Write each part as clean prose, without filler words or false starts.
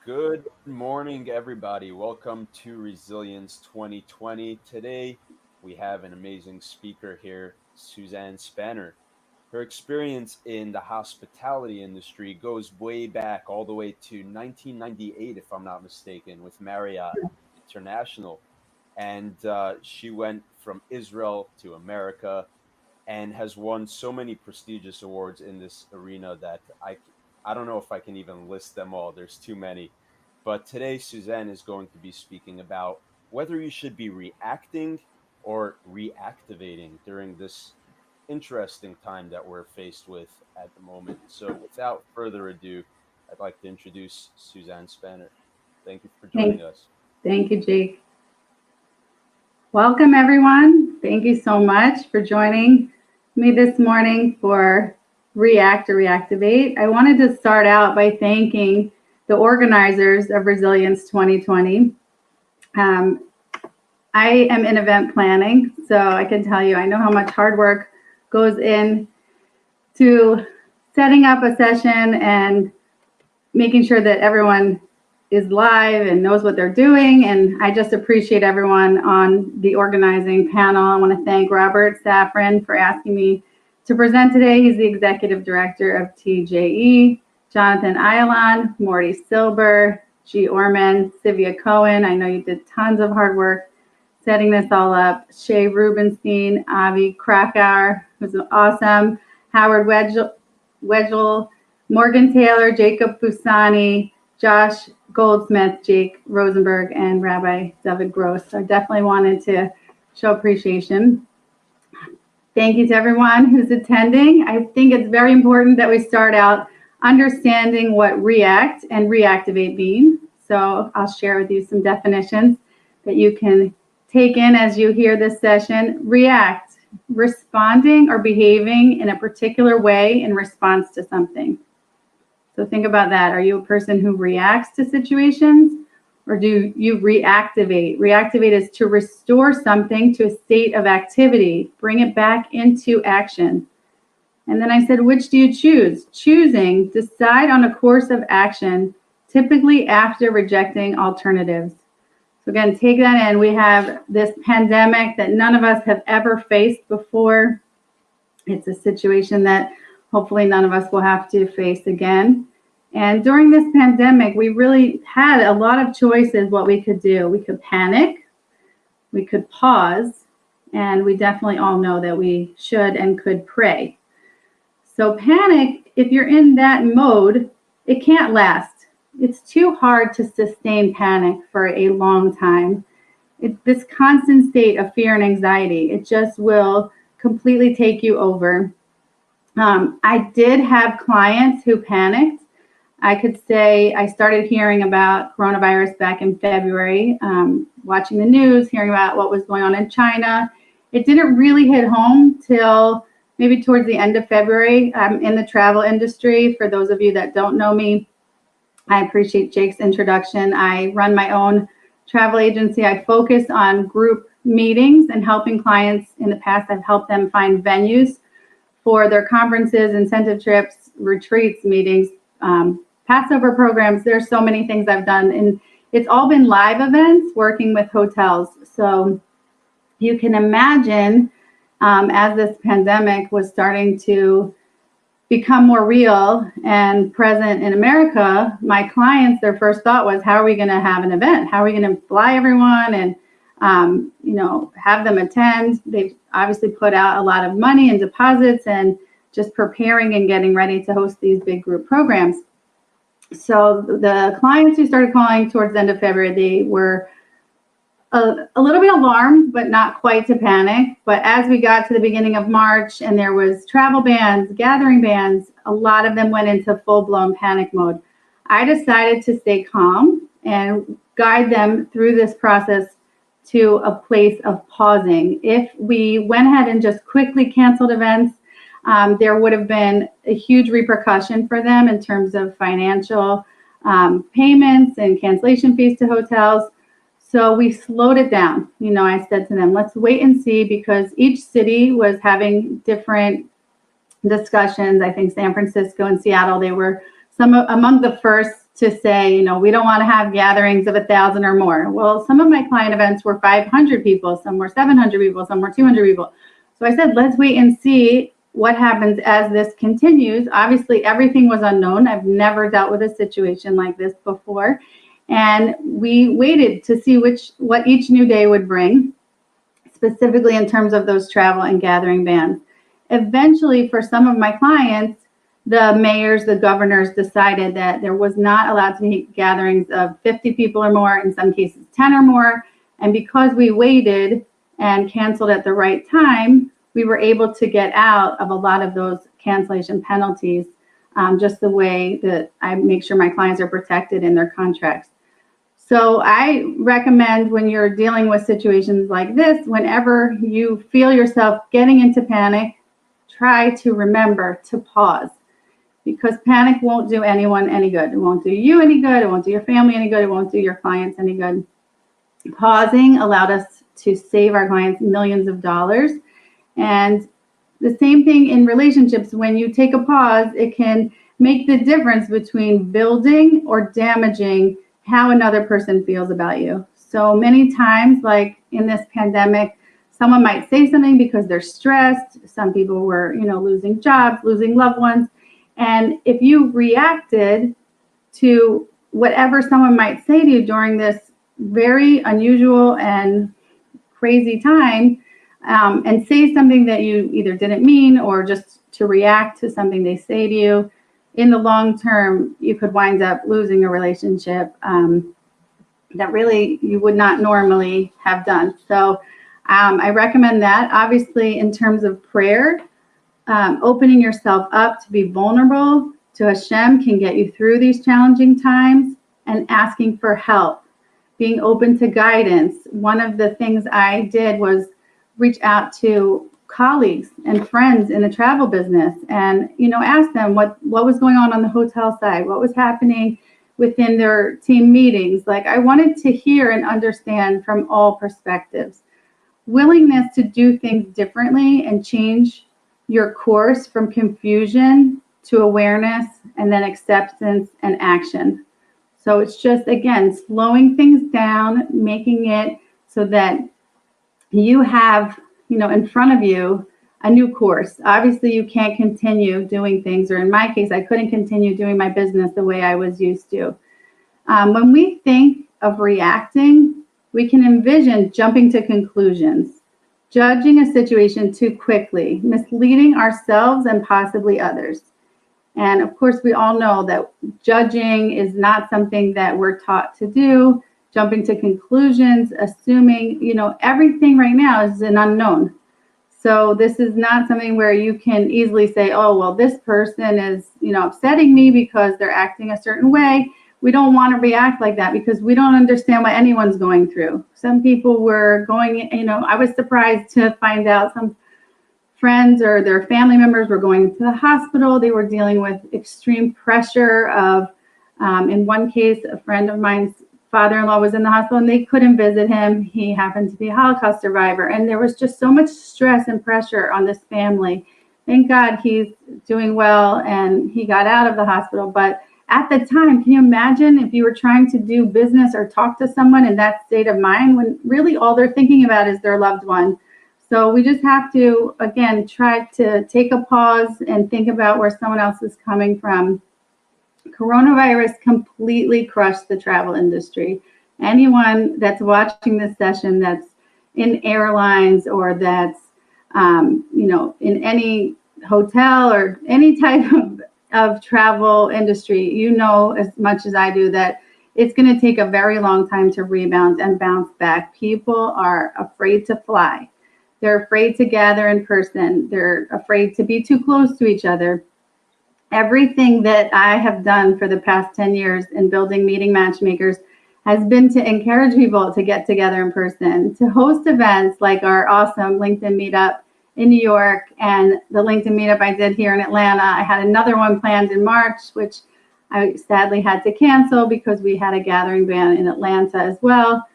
Good morning, everybody. Welcome to Resilience 2020. Today, we have an amazing speaker here, Suzanne Spanner. Her experience in the hospitality industry goes way back, all the way to 1998, if I'm not mistaken, with Marriott International. And she went from Israel to America and has won so many prestigious awards in this arena that I don't know if I can even list them all. There's too many. But today, Suzanne is going to be speaking about whether you should be reacting or reactivating during this interesting time that we're faced with at the moment. So, without further ado, I'd like to introduce Suzanne Spanner. Thank you for joining us. Thank you, Jake. Welcome, everyone. Thank you so much for joining me this morning for React or Reactivate. I wanted to start out by thanking the organizers of Resilience 2020. I am in event planning, so I can tell you I know how much hard work goes in to setting up a session and making sure that everyone is live and knows what they're doing. And I just appreciate everyone on the organizing panel. I want to thank Robert Safran for asking me to present today. He's the executive director of TJE, Jonathan Ayalon, Morty Silber, G. Orman, Sylvia Cohen. I know you did tons of hard work setting this all up. Shay Rubenstein, Avi Krakauer, who's awesome, Howard Wedgel, Morgan Taylor, Jacob Busani, Josh Goldsmith, Jake Rosenberg, and Rabbi David Gross. So I definitely wanted to show appreciation. Thank you to everyone who's attending. I think it's very important that we start out understanding what react and reactivate mean. So I'll share with you some definitions that you can take in as you hear this session. React, responding or behaving in a particular way in response to something. So think about that. Are you a person who reacts to situations, or do you reactivate? Reactivate is to restore something to a state of activity, bring it back into action. And then I said, which do you choose? Choosing, decide on a course of action, typically after rejecting alternatives. So again, take that in. We have this pandemic that none of us have ever faced before. It's a situation that hopefully none of us will have to face again. And during this pandemic, we really had a lot of choices what we could do. We could panic, we could pause, and we definitely all know that we should and could pray. So panic, if you're in that mode, it can't last. It's too hard to sustain panic for a long time. It's this constant state of fear and anxiety. It just will completely take you over. I did have clients who panicked. I could say I started hearing about coronavirus back in February, watching the news, hearing about what was going on in China. It didn't really hit home till maybe towards the end of February. I'm in the travel industry. For those of you that don't know me, I appreciate Jake's introduction. I run my own travel agency. I focus on group meetings and helping clients. In the past, I've helped them find venues for their conferences, incentive trips, retreats, meetings, Passover programs. There's so many things I've done, and it's all been live events working with hotels. So you can imagine as this pandemic was starting to become more real and present in America, my clients, their first thought was, how are we going to have an event? How are we going to fly everyone and have them attend? They've obviously put out a lot of money and deposits and just preparing and getting ready to host these big group programs. So the clients who started calling towards the end of February, they were a little bit alarmed, but not quite to panic. But as we got to the beginning of March and there was travel bans, gathering bans, a lot of them went into full-blown panic mode. I decided to stay calm and guide them through this process to a place of pausing. If we went ahead and just quickly canceled events, there would have been a huge repercussion for them in terms of financial payments and cancellation fees to hotels. So we slowed it down. I said to them, let's wait and see, because each city was having different discussions. I think San Francisco and Seattle, they were among the first to say, we don't want to have gatherings of 1,000 or more. Well, some of my client events were 500 people, some were 700 people, some were 200 people. So I said, let's wait and see what happens as this continues. Obviously, everything was unknown. I've never dealt with a situation like this before. And we waited to see what each new day would bring, specifically in terms of those travel and gathering bans. Eventually, for some of my clients, the mayors, the governors decided that there was not allowed to be gatherings of 50 people or more, in some cases 10 or more. And because we waited and canceled at the right time, we were able to get out of a lot of those cancellation penalties, just the way that I make sure my clients are protected in their contracts. So I recommend, when you're dealing with situations like this, whenever you feel yourself getting into panic, try to remember to pause. Because panic won't do anyone any good. It won't do you any good. It won't do your family any good. It won't do your clients any good. Pausing allowed us to save our clients millions of dollars. And the same thing in relationships. When you take a pause, it can make the difference between building or damaging how another person feels about you. So many times, like in this pandemic, someone might say something because they're stressed. Some people were, losing jobs, losing loved ones. And if you reacted to whatever someone might say to you during this very unusual and crazy time, and say something that you either didn't mean or just to react to something they say to you, in the long term, you could wind up losing a relationship that really you would not normally have done. So I recommend that. Obviously, in terms of prayer, opening yourself up to be vulnerable to Hashem can get you through these challenging times, and asking for help, being open to guidance. One of the things I did was reach out to colleagues and friends in the travel business and, ask them what was going on the hotel side, what was happening within their team meetings. Like, I wanted to hear and understand from all perspectives. Willingness to do things differently and change your course from confusion to awareness, and then acceptance and action. So it's just, again, slowing things down, making it so that you have, in front of you a new course. Obviously, you can't continue doing things, or in my case, I couldn't continue doing my business the way I was used to. When we think of reacting, we can envision jumping to conclusions, judging a situation too quickly, misleading ourselves and possibly others. And of course, we all know that judging is not something that we're taught to do. Jumping to conclusions, assuming, everything right now is an unknown. So this is not something where you can easily say, oh, well, this person is, upsetting me because they're acting a certain way. We don't want to react like that because we don't understand what anyone's going through. Some people were going, I was surprised to find out some friends or their family members were going to the hospital. They were dealing with extreme pressure of, in one case, a friend of mine's father-in-law was in the hospital and they couldn't visit him. He happened to be a Holocaust survivor. And there was just so much stress and pressure on this family. Thank God he's doing well and he got out of the hospital. But at the time, can you imagine if you were trying to do business or talk to someone in that state of mind when really all they're thinking about is their loved one? So we just have to, again, try to take a pause and think about where someone else is coming from. Coronavirus completely crushed the travel industry. Anyone that's watching this session that's in airlines or that's, in any hotel or any type of travel industry, as much as I do that it's going to take a very long time to rebound and bounce back. People are afraid to fly. They're afraid to gather in person. They're afraid to be too close to each other. Everything that I have done for the past 10 years in building Meeting Matchmakers has been to encourage people to get together in person, to host events like our awesome LinkedIn meetup in New York and the LinkedIn meetup I did here in Atlanta. I had another one planned in March, which I sadly had to cancel because we had a gathering ban in Atlanta as well.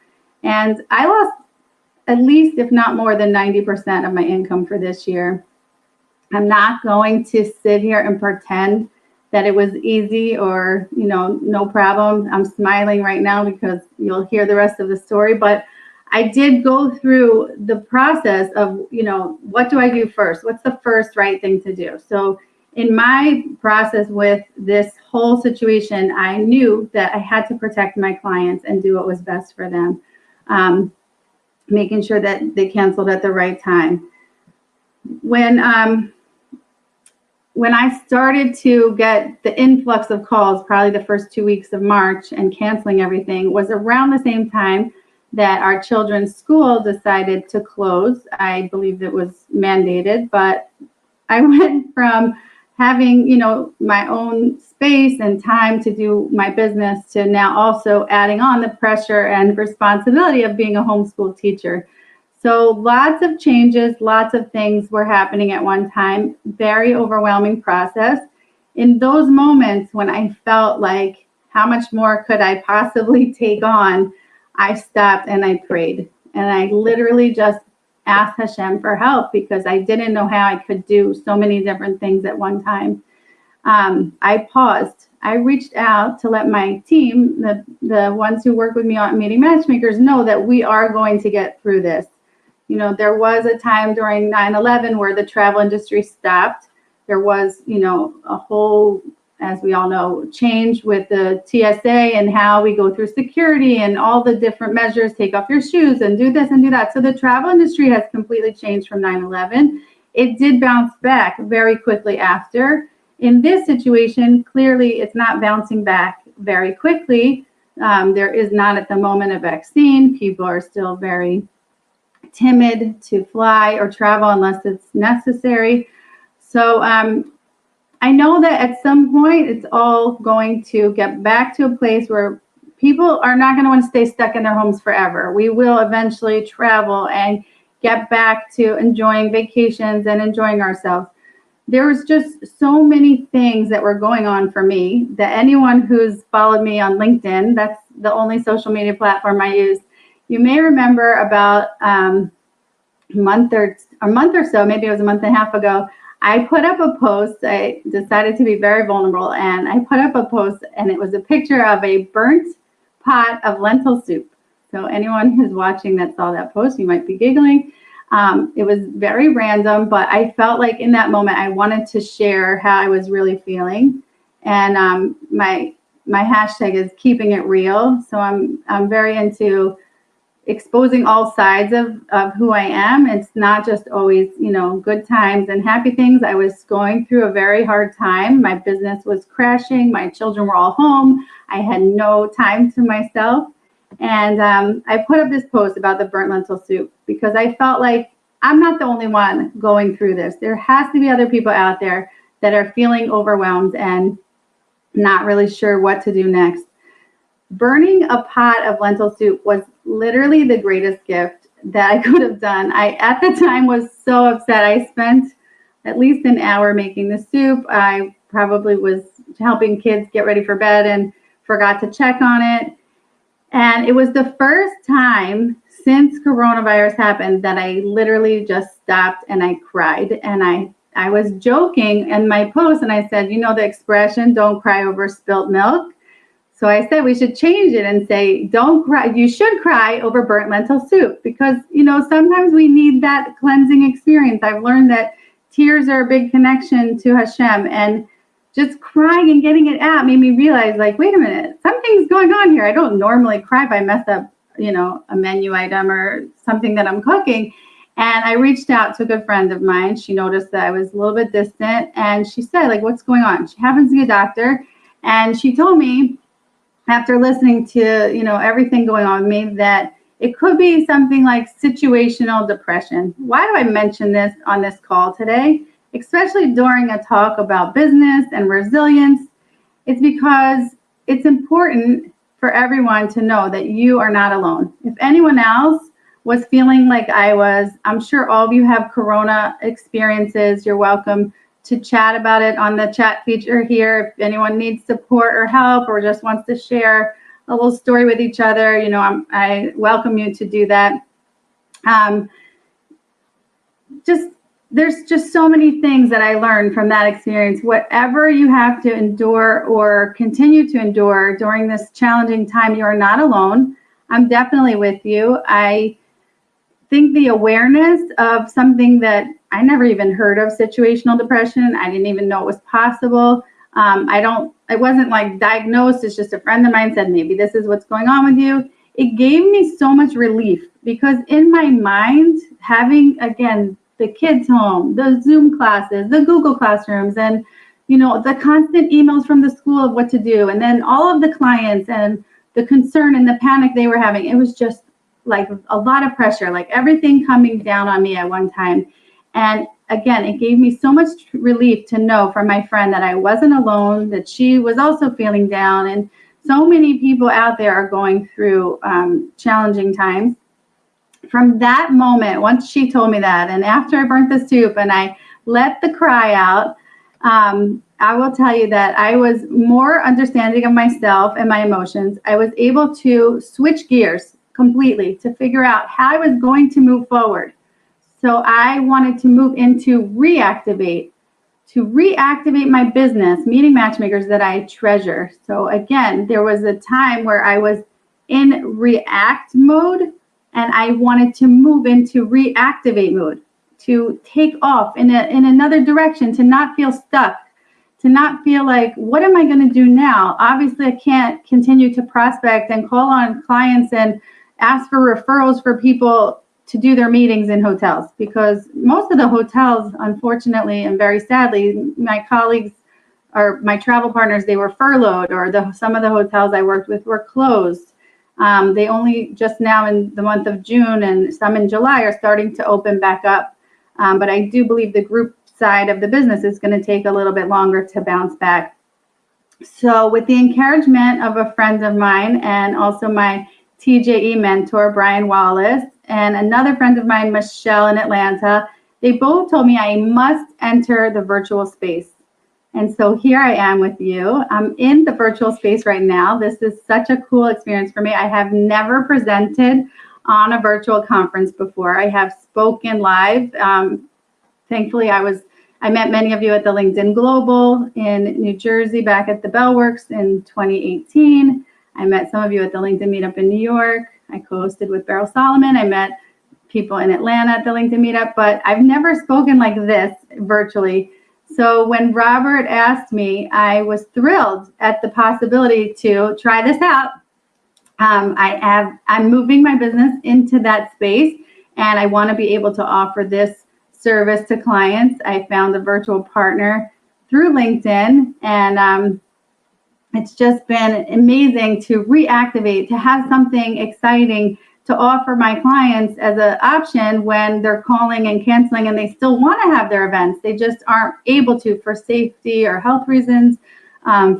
And I lost at least, if not more than 90% of my income for this year. I'm not going to sit here and pretend that it was easy or, no problem. I'm smiling right now because you'll hear the rest of the story. But I did go through the process of, what do I do first? What's the first right thing to do? So in my process with this whole situation, I knew that I had to protect my clients and do what was best for them, making sure that they canceled at the right time. When I started to get the influx of calls, probably the first 2 weeks of March, and canceling everything, was around the same time that our children's school decided to close. I believe it was mandated, but I went from having, my own space and time to do my business to now also adding on the pressure and responsibility of being a homeschool teacher. So lots of changes, lots of things were happening at one time, very overwhelming process. In those moments when I felt like, how much more could I possibly take on, I stopped and I prayed. And I literally just asked Hashem for help because I didn't know how I could do so many different things at one time. I paused. I reached out to let my team, the ones who work with me on Meeting Matchmakers, know that we are going to get through this. There was a time during 9/11 where the travel industry stopped. There was, a whole, as we all know, change with the TSA and how we go through security and all the different measures, take off your shoes and do this and do that. So the travel industry has completely changed from 9/11. It did bounce back very quickly after. In this situation, clearly it's not bouncing back very quickly. There is not at the moment a vaccine. People are still very timid to fly or travel unless it's necessary. So I know that at some point it's all going to get back to a place where people are not going to want to stay stuck in their homes forever. We will eventually travel and get back to enjoying vacations and enjoying ourselves. There was just so many things that were going on for me that anyone who's followed me on LinkedIn, that's the only social media platform I use, you may remember about a month or so, maybe it was a month and a half ago, I put up a post. I decided to be very vulnerable, and I put up a post, and it was a picture of a burnt pot of lentil soup. So anyone who's watching that saw that post, you might be giggling. It was very random, but I felt like in that moment I wanted to share how I was really feeling. And my hashtag is keeping it real. So I'm very into exposing all sides of who I am. It's not just always, good times and happy things. I was going through a very hard time. My business was crashing. My children were all home. I had no time to myself. And I put up this post about the burnt lentil soup because I felt like I'm not the only one going through this. There has to be other people out there that are feeling overwhelmed and not really sure what to do next. Burning a pot of lentil soup was literally the greatest gift that I could have done. I, at the time, was so upset. I spent at least an hour making the soup. I probably was helping kids get ready for bed and forgot to check on it. And it was the first time since coronavirus happened that I literally just stopped and I cried. And I was joking in my post and I said, the expression, don't cry over spilt milk. So I said we should change it and say, don't cry. You should cry over burnt lentil soup because, sometimes we need that cleansing experience. I've learned that tears are a big connection to Hashem, and just crying and getting it out made me realize, like, wait a minute, something's going on here. I don't normally cry if I mess up, a menu item or something that I'm cooking. And I reached out to a good friend of mine. She noticed that I was a little bit distant, and she said, like, what's going on? She happens to be a doctor, and she told me, after listening to, everything going on with me, that it could be something like situational depression. Why do I mention this on this call today, especially during a talk about business and resilience? It's because it's important for everyone to know that you are not alone. If anyone else was feeling like I was, I'm sure all of you have Corona experiences. You're welcome to chat about it on the chat feature here. If anyone needs support or help or just wants to share a little story with each other, I welcome you to do that. Just there's just so many things that I learned from that experience. Whatever you have to endure or continue to endure during this challenging time, you are not alone. I'm definitely with you. I think the awareness of something that I never even heard of, situational depression, I didn't even know it was possible. It wasn't like diagnosed. It's just a friend of mine said, maybe this is what's going on with you. It gave me so much relief because in my mind, having, again, the kids home, the Zoom classes, the Google classrooms, and, the constant emails from the school of what to do. And then all of the clients and the concern and the panic they were having, it was just like a lot of pressure, like everything coming down on me at one time. And again, it gave me so much relief to know from my friend that I wasn't alone, that she was also feeling down. And so many people out there are going through challenging times. From that moment, once she told me that, and after I burnt the soup and I let the cry out, I will tell you that I was more understanding of myself and my emotions. I was able to switch gears completely to figure out how I was going to move forward. So I wanted to move into reactivate, to reactivate my business, meeting matchmakers that I treasure. So again, there was a time where I was in react mode and I wanted to move into reactivate mode, to take off in another direction, to not feel stuck, to not feel like, what am I going to do now? Obviously, I can't continue to prospect and call on clients and ask for referrals for people to do their meetings in hotels, because most of the hotels, unfortunately and very sadly, my colleagues or my travel partners, they were furloughed, or some of the hotels I worked with were closed. They only just now in the month of June and some in July are starting to open back up. But I do believe the group side of the business is going to take a little bit longer to bounce back. So with the encouragement of a friend of mine and also my TJE mentor, Brian Wallace, and another friend of mine, Michelle in Atlanta, they both told me I must enter the virtual space. And so here I am with you. I'm in the virtual space right now. This is such a cool experience for me. I have never presented on a virtual conference before. I have spoken live. Thankfully, I met many of you at the LinkedIn Global in New Jersey back at the Bellworks in 2018. I met some of you at the LinkedIn Meetup in New York. I co-hosted with Beryl Solomon. I met people in Atlanta at the LinkedIn Meetup, but I've never spoken like this virtually. So when Robert asked me, I was thrilled at the possibility to try this out. I'm moving my business into that space, and I want to be able to offer this service to clients. I found a virtual partner through LinkedIn, and it's just been amazing to reactivate, to have something exciting to offer my clients as an option when they're calling and canceling and they still want to have their events. They just aren't able to for safety or health reasons, again,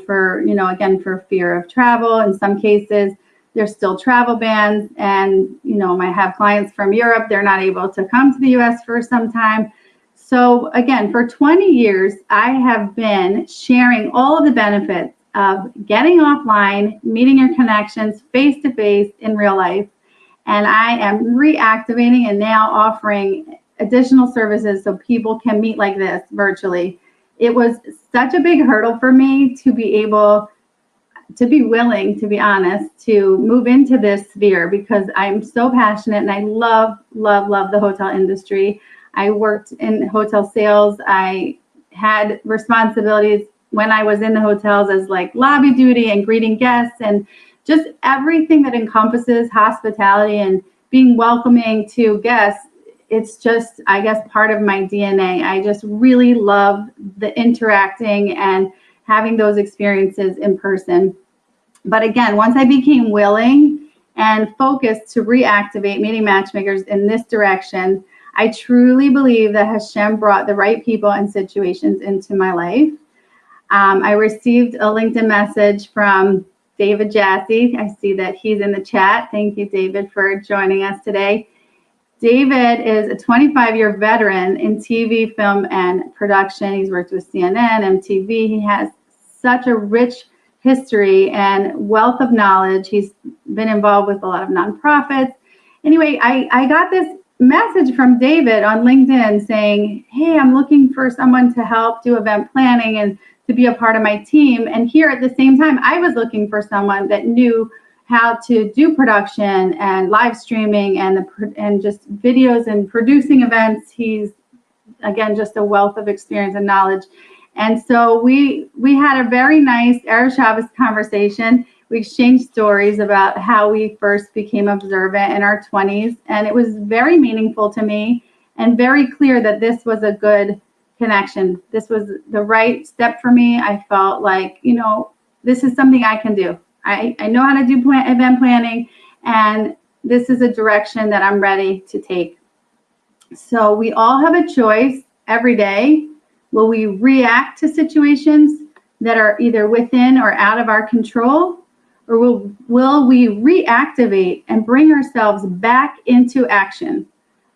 for fear of travel. In some cases, there's still travel bans, and, I have clients from Europe. They're not able to come to the US for some time. So again, for 20 years, I have been sharing all of the benefits of getting offline, meeting your connections face-to-face in real life. And I am reactivating and now offering additional services so people can meet like this virtually. It was such a big hurdle for me to be willing, to be honest, to move into this sphere, because I'm so passionate and I love, love, love the hotel industry. I worked in hotel sales. I had responsibilities when I was in the hotels as like lobby duty and greeting guests and just everything that encompasses hospitality and being welcoming to guests. It's just, I guess, part of my DNA. I just really love the interacting and having those experiences in person. But again, once I became willing and focused to reactivate meeting matchmakers in this direction, I truly believe that Hashem brought the right people and situations into my life. I received a LinkedIn message from David Jassy. I see that he's in the chat. Thank you, David, for joining us today. David is a 25-year veteran in TV, film, and production. He's worked with CNN, MTV. He has such a rich history and wealth of knowledge. He's been involved with a lot of nonprofits. Anyway, I got this message from David on LinkedIn saying, hey, I'm looking for someone to help do event planning and to be a part of my team. And here at the same time, I was looking for someone that knew how to do production and live streaming and just videos and producing events. He's, again, just a wealth of experience and knowledge. And so we had a very nice Erev Shabbos conversation. We exchanged stories about how we first became observant in our 20s. And it was very meaningful to me and very clear that this was a good connection. This was the right step for me. I felt like, this is something I can do. I know how to do event planning, and this is a direction that I'm ready to take. So we all have a choice every day. Will we react to situations that are either within or out of our control? Or will we reactivate and bring ourselves back into action?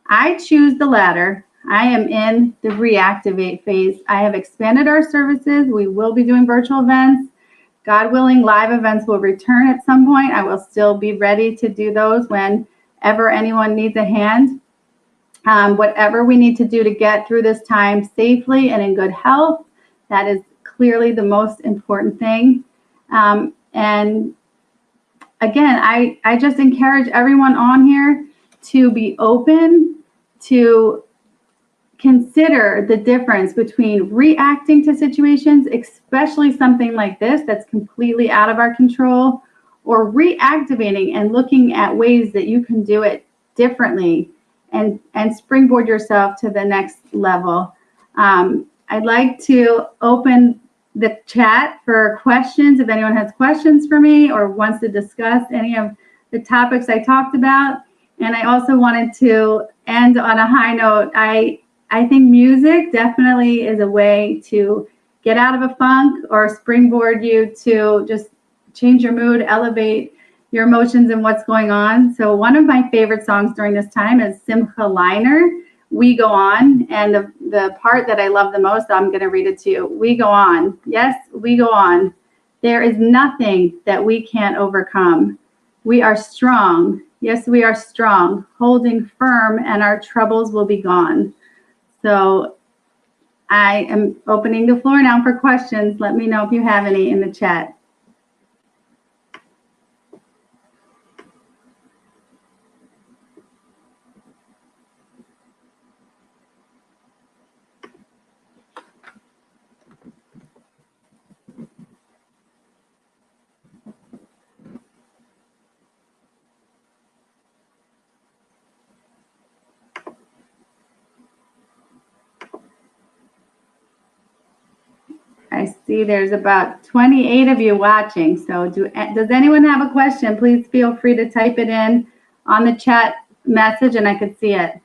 I choose the latter. I am in the reactivate phase. I have expanded our services. We will be doing virtual events. God willing, live events will return at some point. I will still be ready to do those whenever anyone needs a hand. Whatever we need to do to get through this time safely and in good health, that is clearly the most important thing. And again, I just encourage everyone on here to be open to consider the difference between reacting to situations, especially something like this that's completely out of our control, or reactivating and looking at ways that you can do it differently and springboard yourself to the next level. I'd like to open the chat for questions if anyone has questions for me or wants to discuss any of the topics I talked about. And I also wanted to end on a high note. I think music definitely is a way to get out of a funk or springboard you to just change your mood, elevate your emotions and what's going on. So one of my favorite songs during this time is Simcha Liner, We Go On. And the part that I love the most, I'm going to read it to you. We go on. Yes, we go on. There is nothing that we can't overcome. We are strong. Yes, we are strong, holding firm, and our troubles will be gone. So I am opening the floor now for questions. Let me know if you have any in the chat. I see there's about 28 of you watching. So does anyone have a question? Please feel free to type it in on the chat message and I could see it.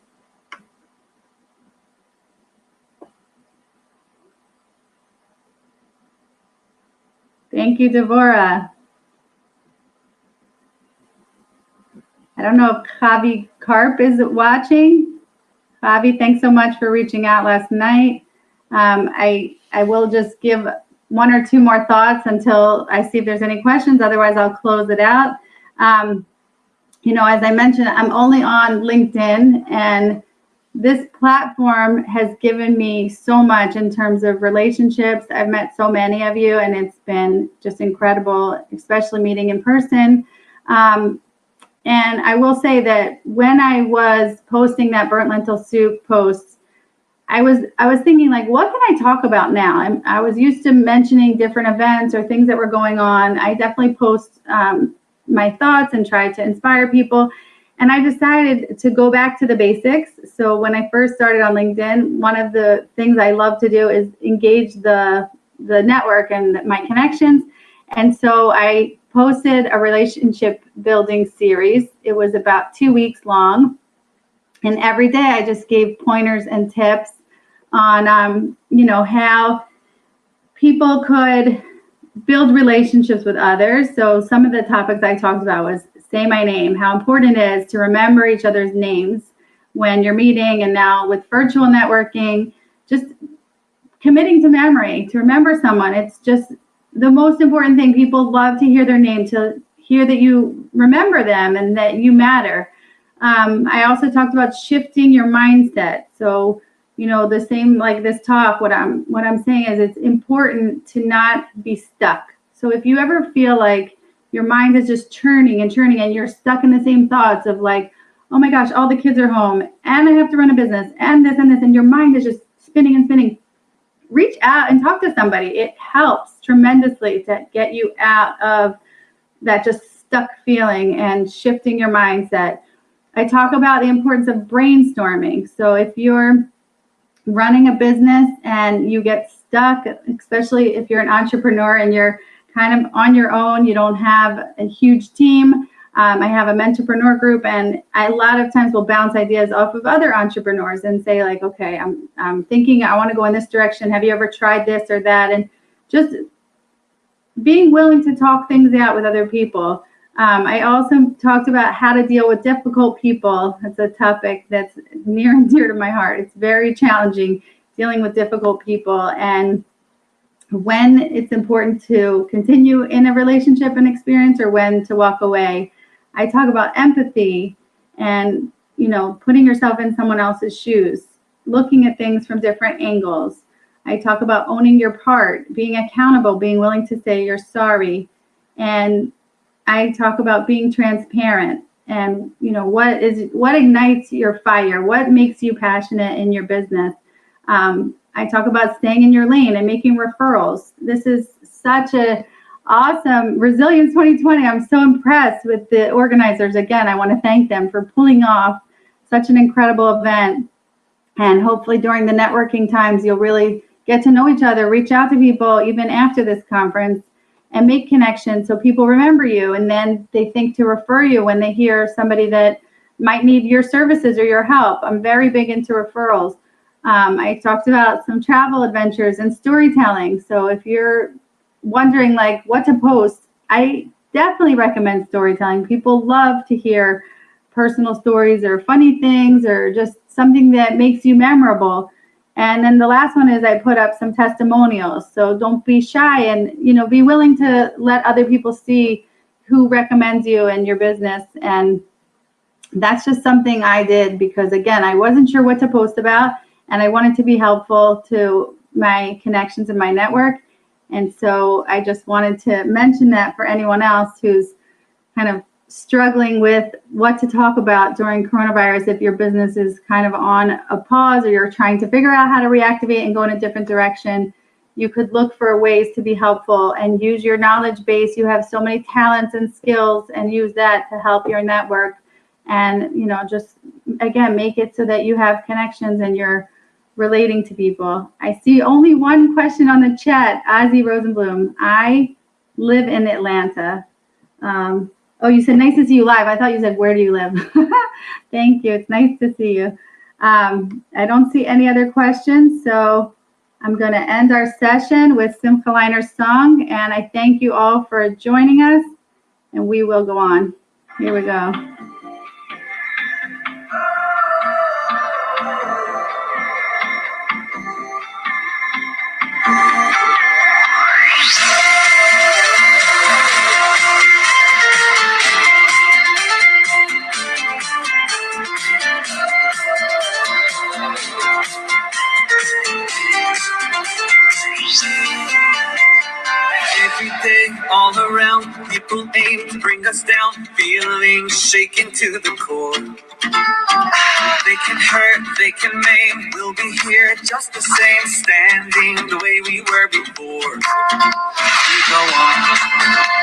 Thank you, Devorah. I don't know if Javi Karp is watching. Javi, thanks so much for reaching out last night. I will just give one or two more thoughts until I see if there's any questions. Otherwise, I'll close it out. As I mentioned, I'm only on LinkedIn, and this platform has given me so much in terms of relationships. I've met so many of you, and it's been just incredible, especially meeting in person. And I will say that when I was posting that burnt lentil soup post, I was thinking, like, what can I talk about now? I was used to mentioning different events or things that were going on. I definitely post my thoughts and try to inspire people. And I decided to go back to the basics. So when I first started on LinkedIn, one of the things I love to do is engage the network and my connections. And so I posted a relationship building series. It was about 2 weeks long. And every day I just gave pointers and tips on, how people could build relationships with others. So some of the topics I talked about was say my name, how important it is to remember each other's names when you're meeting, and now with virtual networking, just committing to memory, to remember someone. It's just the most important thing. People love to hear their name, to hear that you remember them and that you matter. I also talked about shifting your mindset. So, the same like this talk, what I'm saying is it's important to not be stuck. So if you ever feel like your mind is just churning and churning and you're stuck in the same thoughts of like, oh my gosh, all the kids are home and I have to run a business and this, and your mind is just spinning and spinning, reach out and talk to somebody. It helps tremendously to get you out of that just stuck feeling and shifting your mindset. I talk about the importance of brainstorming. So if you're running a business and you get stuck, especially if you're an entrepreneur and you're kind of on your own, you don't have a huge team. I have a mentorpreneur group, and a lot of times we'll bounce ideas off of other entrepreneurs and say like, okay, I'm thinking I want to go in this direction. Have you ever tried this or that? And just being willing to talk things out with other people. I also talked about how to deal with difficult people. That's a topic that's near and dear to my heart. It's very challenging dealing with difficult people, and when it's important to continue in a relationship and experience or when to walk away. I talk about empathy and, putting yourself in someone else's shoes, looking at things from different angles. I talk about owning your part, being accountable, being willing to say you're sorry. And I talk about being transparent and, what ignites your fire, what makes you passionate in your business. I talk about staying in your lane and making referrals. This is such a awesome Resilience 2020. I'm so impressed with the organizers. Again, I want to thank them for pulling off such an incredible event. And hopefully during the networking times, you'll really get to know each other, reach out to people even after this conference and make connections so people remember you. And then they think to refer you when they hear somebody that might need your services or your help. I'm very big into referrals. I talked about some travel adventures and storytelling. So if you're wondering like what to post, I definitely recommend storytelling. People love to hear personal stories or funny things or just something that makes you memorable. And then the last one is I put up some testimonials. So don't be shy and, be willing to let other people see who recommends you and your business. And that's just something I did because, again, I wasn't sure what to post about and I wanted to be helpful to my connections and my network. And so I just wanted to mention that for anyone else who's kind of struggling with what to talk about during coronavirus. If your business is kind of on a pause or you're trying to figure out how to reactivate and go in a different direction, you could look for ways to be helpful and use your knowledge base. You have so many talents and skills and use that to help your network. And, just, again, make it so that you have connections and you're relating to people. I see only one question on the chat, Ozzy Rosenblum. I live in Atlanta. Oh, you said nice to see you live. I thought you said where do you live? Thank you. It's nice to see you. I don't see any other questions, so I'm going to end our session with Simcha Liner's song, and I thank you all for joining us, and we will go on. Here we go. Every day, all around, people aim to bring us down, feeling shaken to the core. They can hurt, they can maim, we'll be here just the same, standing the way we were before. We go on,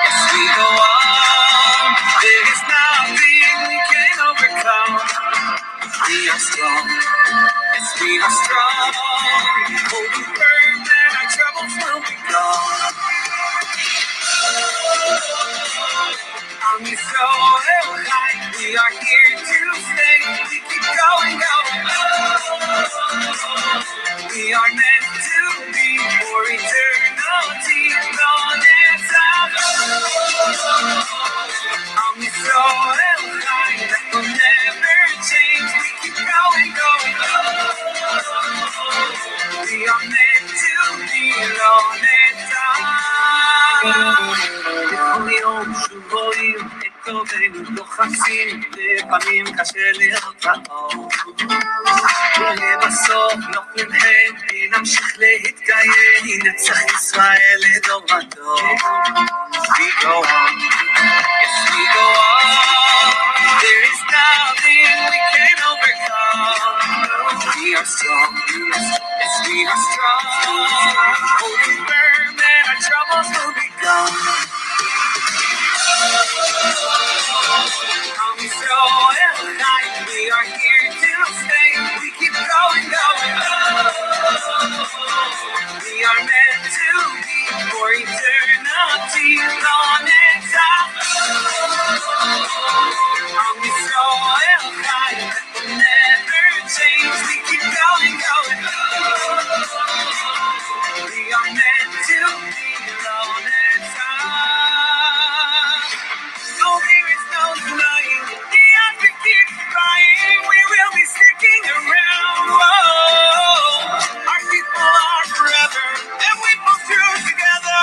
yes we go on, there is nothing we can overcome. We are strong, yes we are strong, holding firm that our troubles will be gone. On this road high, we are here to stay. We keep going, going. We are meant to be for eternity, long as time. On this road high, that will never change. We keep going, going. We are meant to be long as time. טובינו לוחצים, לפעמים קשה לראות האור. ולבסוף נופלים הם, נמשיך להתקיים, ננצח ישראל לדור ודור. We go on, yes we go on, there is nothing we can overcome. We are strong, yes we are strong, holding firm and our troubles will be gone. Come Israel, we are here to stay, we keep going, going. We are meant to be for eternity, long and time. Come Israel, that will never change, we keep going, going. We are meant to be long and time. No, there is no denying, the answer keeps crying, we will be sticking around. Whoa. Our people are forever, and we pull through together.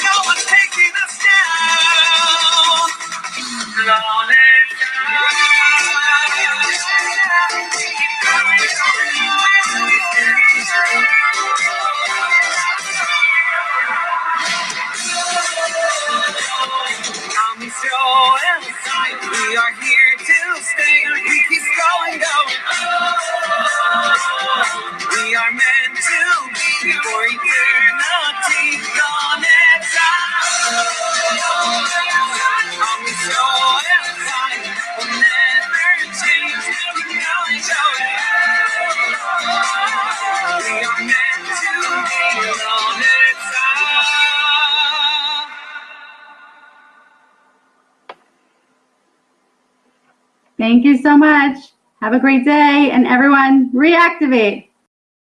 No one's taking us down. Long and Come Israel, we are here to stay. We keep going, going. We are meant to be for eternity, gone and Come Israel, will never change. We keep going, going. We are meant to be gone and Thank you so much. Have a great day. And everyone, reactivate.